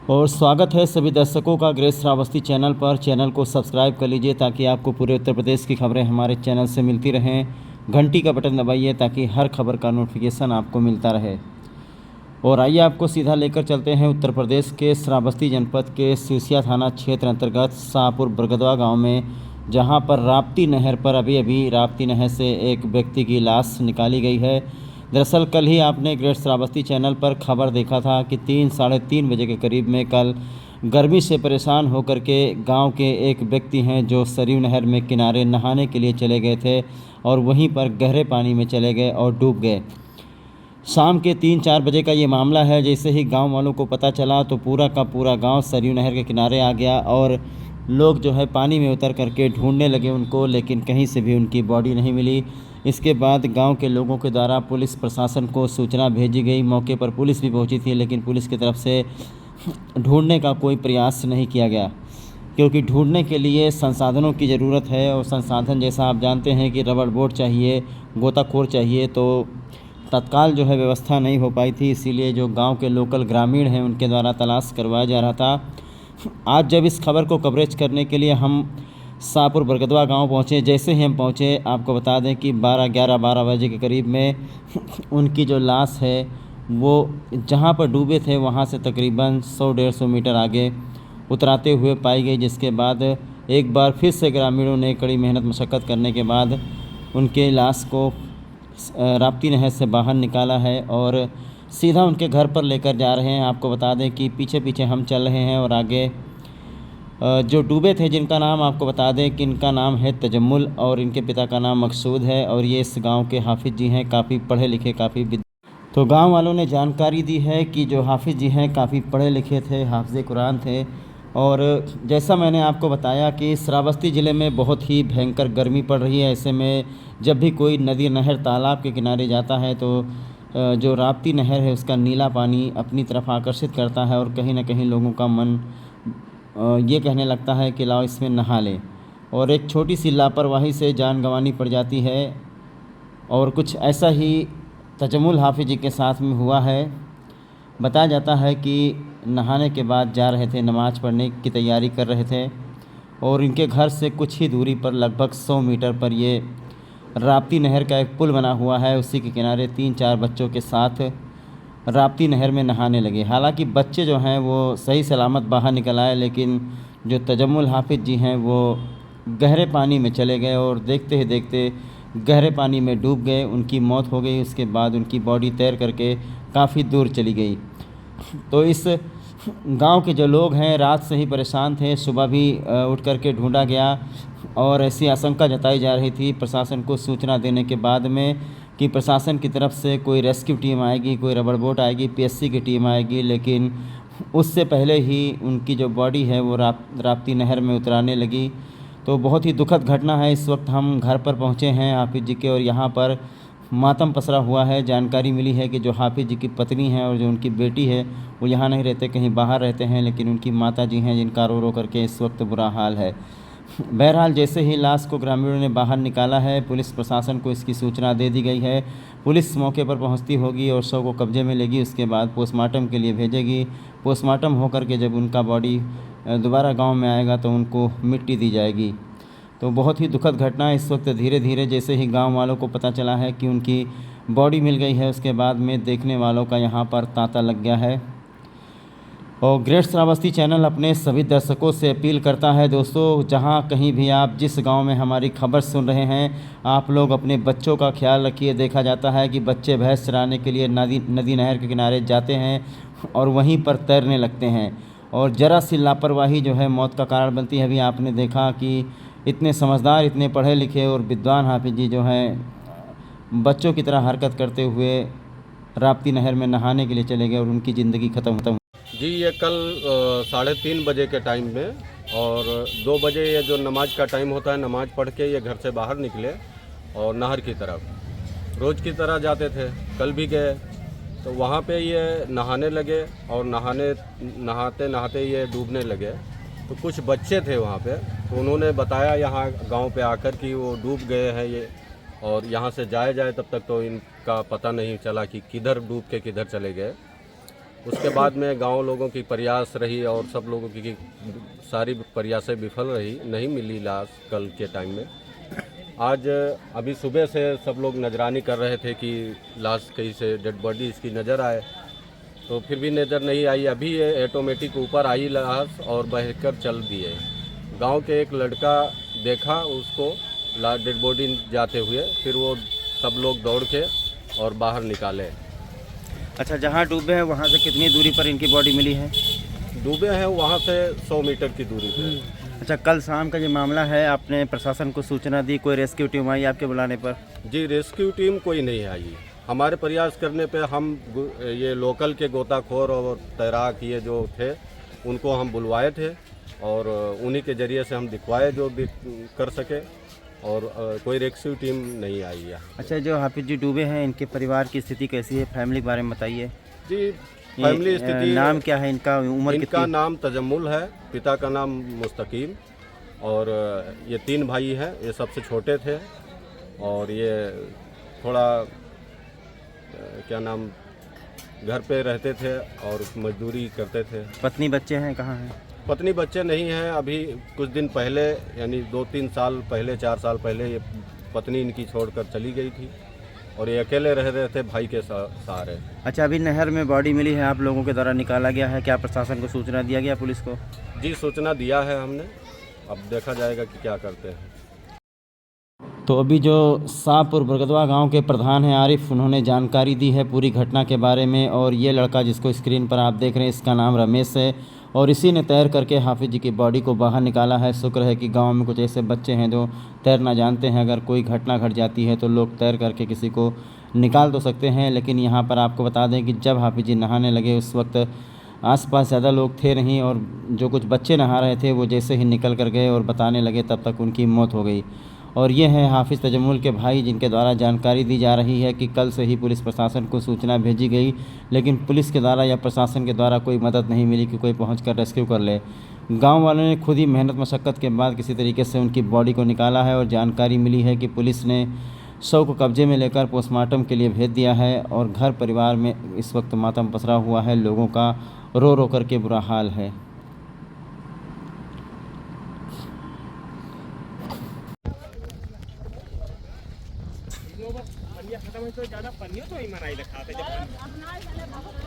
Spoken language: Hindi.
और स्वागत है सभी दर्शकों का ग्रेस श्रावस्ती चैनल पर। चैनल को सब्सक्राइब कर लीजिए ताकि आपको पूरे उत्तर प्रदेश की खबरें हमारे चैनल से मिलती रहें। घंटी का बटन दबाइए ताकि हर खबर का नोटिफिकेशन आपको मिलता रहे। और आइए आपको सीधा लेकर चलते हैं उत्तर प्रदेश के श्रावस्ती जनपद के सिरसिया थाना क्षेत्र अंतर्गत शाहपुर बरगदवा गाँव में, जहाँ पर राप्ती नहर पर अभी राप्ती नहर से एक व्यक्ति की लाश निकाली गई है। दरअसल कल ही आपने ग्रेट श्रावस्ती चैनल पर खबर देखा था कि 3-3:30 बजे के करीब में कल गर्मी से परेशान होकर के गांव के एक व्यक्ति हैं जो सरयू नहर में किनारे नहाने के लिए चले गए थे और वहीं पर गहरे पानी में चले गए और डूब गए। शाम के 3-4 बजे का ये मामला है। जैसे ही गांव वालों को पता चला तो पूरा का पूरा गांव सरयू नहर के किनारे आ गया और लोग जो है पानी में उतर करके ढूंढने लगे उनको, लेकिन कहीं से भी उनकी बॉडी नहीं मिली। इसके बाद गांव के लोगों के द्वारा पुलिस प्रशासन को सूचना भेजी गई। मौके पर पुलिस भी पहुंची थी, लेकिन पुलिस की तरफ से ढूंढने का कोई प्रयास नहीं किया गया, क्योंकि ढूंढने के लिए संसाधनों की ज़रूरत है। और संसाधन जैसा आप जानते हैं कि रबड़ बोट चाहिए, गोताखोर चाहिए, तो तत्काल जो है व्यवस्था नहीं हो पाई थी। इसीलिए जो गांव के लोकल ग्रामीण हैं उनके द्वारा तलाश करवाया जा रहा था। आज जब इस खबर को कवरेज करने के लिए हम शाहपुर बरगदवा गांव पहुंचे, जैसे ही हम पहुंचे आपको बता दें कि 12 बजे के करीब में उनकी जो लाश है वो जहां पर डूबे थे वहां से तकरीबन 100-150 मीटर आगे उतराते हुए पाई गई। जिसके बाद एक बार फिर से ग्रामीणों ने कड़ी मेहनत मशक्क़त करने के बाद उनके लाश को राप्ती नहर से बाहर निकाला है और सीधा उनके घर पर लेकर जा रहे हैं। आपको बता दें कि पीछे पीछे हम चल रहे हैं और आगे जो डूबे थे जिनका नाम आपको बता दें कि इनका नाम है तजम्मुल और इनके पिता का नाम मकसूद है और ये इस गांव के हाफिज़ जी हैं, काफ़ी पढ़े लिखे, काफ़ी तो गांव वालों ने जानकारी दी है कि जो हाफिज़ जी हैं काफ़ी पढ़े लिखे थे, हाफिज़ कुरान थे। और जैसा मैंने आपको बताया कि श्रावस्ती ज़िले में बहुत ही भयंकर गर्मी पड़ रही है। ऐसे में जब भी कोई नदी, नहर, तालाब के किनारे जाता है तो जो राप्ती नहर है उसका नीला पानी अपनी तरफ आकर्षित करता है और कहीं ना कहीं लोगों का मन ये कहने लगता है कि लाओ इसमें नहा लें। और एक छोटी सी लापरवाही से जान गंवानी पड़ जाती है। और कुछ ऐसा ही तजम्मुल हाफिज़ जी के साथ में हुआ है। बताया जाता है कि नहाने के बाद जा रहे थे, नमाज़ पढ़ने की तैयारी कर रहे थे और इनके घर से कुछ ही दूरी पर लगभग 100 मीटर पर ये राप्ती नहर का एक पुल बना हुआ है। उसी के किनारे 3-4 बच्चों के साथ राप्ती नहर में नहाने लगे। हालांकि बच्चे जो हैं वो सही सलामत बाहर निकल आए, लेकिन जो तजम्मुल हाफिज़ जी हैं वो गहरे पानी में चले गए और देखते ही देखते गहरे पानी में डूब गए। उनकी मौत हो गई। उसके बाद उनकी बॉडी तैर करके काफ़ी दूर चली गई। तो इस गांव के जो लोग हैं रात से ही परेशान थे। सुबह भी उठ करके ढूंढा गया और ऐसी आशंका जताई जा रही थी प्रशासन को सूचना देने के बाद में कि प्रशासन की तरफ से कोई रेस्क्यू टीम आएगी, कोई रबड़ बोट आएगी, पीएससी की टीम आएगी। लेकिन उससे पहले ही उनकी जो बॉडी है वो राप्ती नहर में उतराने लगी। तो बहुत ही दुखद घटना है। इस वक्त हम घर पर पहुंचे हैं हाफिज़ जी के और यहाँ पर मातम पसरा हुआ है। जानकारी मिली है कि जो हाफिज़ जी की पत्नी है और जो उनकी बेटी है वो यहाँ नहीं रहते, कहीं बाहर रहते हैं, लेकिन उनकी माता जी हैं जिनका रो रो करके इस वक्त बुरा हाल है। बहरहाल जैसे ही लाश को ग्रामीणों ने बाहर निकाला है, पुलिस प्रशासन को इसकी सूचना दे दी गई है। पुलिस मौके पर पहुंचती होगी और शव को कब्जे में लेगी। उसके बाद पोस्टमार्टम के लिए भेजेगी। पोस्टमार्टम होकर के जब उनका बॉडी दोबारा गांव में आएगा तो उनको मिट्टी दी जाएगी। तो बहुत ही दुखद घटना है। इस वक्त धीरे धीरे जैसे ही गांव वालों को पता चला है कि उनकी बॉडी मिल गई है, उसके बाद में देखने वालों का यहाँ पर तांता लग गया है। और ग्रेट श्रावस्ती चैनल अपने सभी दर्शकों से अपील करता है दोस्तों, जहां कहीं भी आप जिस गांव में हमारी खबर सुन रहे हैं, आप लोग अपने बच्चों का ख्याल रखिए। देखा जाता है कि बच्चे भैंस चराने के लिए नदी नहर के किनारे जाते हैं और वहीं पर तैरने लगते हैं और ज़रा सी लापरवाही जो है मौत का कारण बनती है। अभी आपने देखा कि इतने समझदार, इतने पढ़े लिखे और विद्वान हाफिज़ जी जो हैं बच्चों की तरह हरकत करते हुए राप्ती नहर में नहाने के लिए चले गए और उनकी ज़िंदगी ख़त्म। जी, ये कल 3:30 बजे के टाइम में और 2 बजे ये जो नमाज का टाइम होता है, नमाज पढ़ के ये घर से बाहर निकले और नहर की तरफ रोज़ की तरह जाते थे। कल भी गए तो वहाँ पे ये नहाने लगे और नहाते नहाते ये डूबने लगे। तो कुछ बच्चे थे वहाँ पे, तो उन्होंने बताया यहाँ गांव पे आकर कि वो डूब गए हैं ये, और यहाँ से जाए तब तक तो इनका पता नहीं चला कि किधर डूब के किधर चले गए। उसके बाद में गांव लोगों की प्रयास रही और सब लोगों की सारी प्रयासें विफल रही, नहीं मिली लाश कल के टाइम में। आज अभी सुबह से सब लोग नजरानी कर रहे थे कि लाश कहीं से डेड बॉडी इसकी नज़र आए, तो फिर भी नज़र नहीं आई। अभी ये ऑटोमेटिक ऊपर आई लाश और बहकर चल दिए। गांव के एक लड़का देखा उसको डेड बॉडी जाते हुए, फिर वो सब लोग दौड़ के और बाहर निकाले। अच्छा, जहाँ डूबे हैं वहाँ से कितनी दूरी पर इनकी बॉडी मिली है? डूबे हैं वहाँ से 100 मीटर की दूरी पे। अच्छा, कल शाम का ये मामला है, आपने प्रशासन को सूचना दी, कोई रेस्क्यू टीम आई आपके बुलाने पर? जी, रेस्क्यू टीम कोई नहीं आई। हमारे प्रयास करने पे हम ये लोकल के गोताखोर और तैराक ये जो थे उनको हम बुलवाए थे और उन्हीं के ज़रिए से हम दिखवाए जो कर सके, और कोई रेस्क्यू टीम नहीं आई है। अच्छा, जो हाफिज जी डूबे हैं इनके परिवार की स्थिति कैसी है, फैमिली के बारे में बताइए। जी, फैमिली स्थिति, नाम क्या है इनका, उम्र इनका कितनी? नाम तजम्मुल है, पिता का नाम मुस्तकीम, और ये 3 भाई हैं, ये सबसे छोटे थे और ये थोड़ा क्या नाम घर पे रहते थे और मजदूरी करते थे। पत्नी बच्चे हैं, कहाँ हैं? पत्नी बच्चे नहीं हैं। अभी कुछ दिन पहले यानी 2-3 साल पहले, 4 साल पहले ये पत्नी इनकी छोड़कर चली गई थी और ये अकेले रह रहे थे भाई के सहारे। अच्छा, अभी नहर में बॉडी मिली है, आप लोगों के द्वारा निकाला गया है, क्या प्रशासन को सूचना दिया गया, पुलिस को? जी, सूचना दिया है हमने, अब देखा जाएगा कि क्या करते हैं। तो अभी जो शाहपुर बरगदवा गांव के प्रधान हैं आरिफ, उन्होंने जानकारी दी है पूरी घटना के बारे में। और ये लड़का जिसको स्क्रीन पर आप देख रहे हैं, इसका नाम रमेश है और इसी ने तैर करके हाफिज जी की बॉडी को बाहर निकाला है। शुक्र है कि गांव में कुछ ऐसे बच्चे हैं जो तैरना जानते हैं, अगर कोई घटना घट जाती है तो लोग तैर करके किसी को निकाल तो सकते हैं। लेकिन यहाँ पर आपको बता दें कि जब हाफिज जी नहाने लगे उस वक्त आसपास ज़्यादा लोग थे नहीं, और जो कुछ बच्चे नहा रहे थे वो जैसे ही निकल कर गए और बताने लगे तब तक उनकी मौत हो गई। और ये हैं हाफिज़ तजम्मुल के भाई, जिनके द्वारा जानकारी दी जा रही है कि कल से ही पुलिस प्रशासन को सूचना भेजी गई, लेकिन पुलिस के द्वारा या प्रशासन के द्वारा कोई मदद नहीं मिली कि कोई पहुंचकर रेस्क्यू कर ले। गांव वालों ने खुद ही मेहनत मशक्क़त के बाद किसी तरीके से उनकी बॉडी को निकाला है और जानकारी मिली है कि पुलिस ने शव को कब्जे में लेकर पोस्टमार्टम के लिए भेज दिया है। और घर परिवार में इस वक्त मातम पसरा हुआ है, लोगों का रो रो करके बुरा हाल है। खत्म हो तो ज़्यादा पन्नियों तो ही मनाई रखा था जब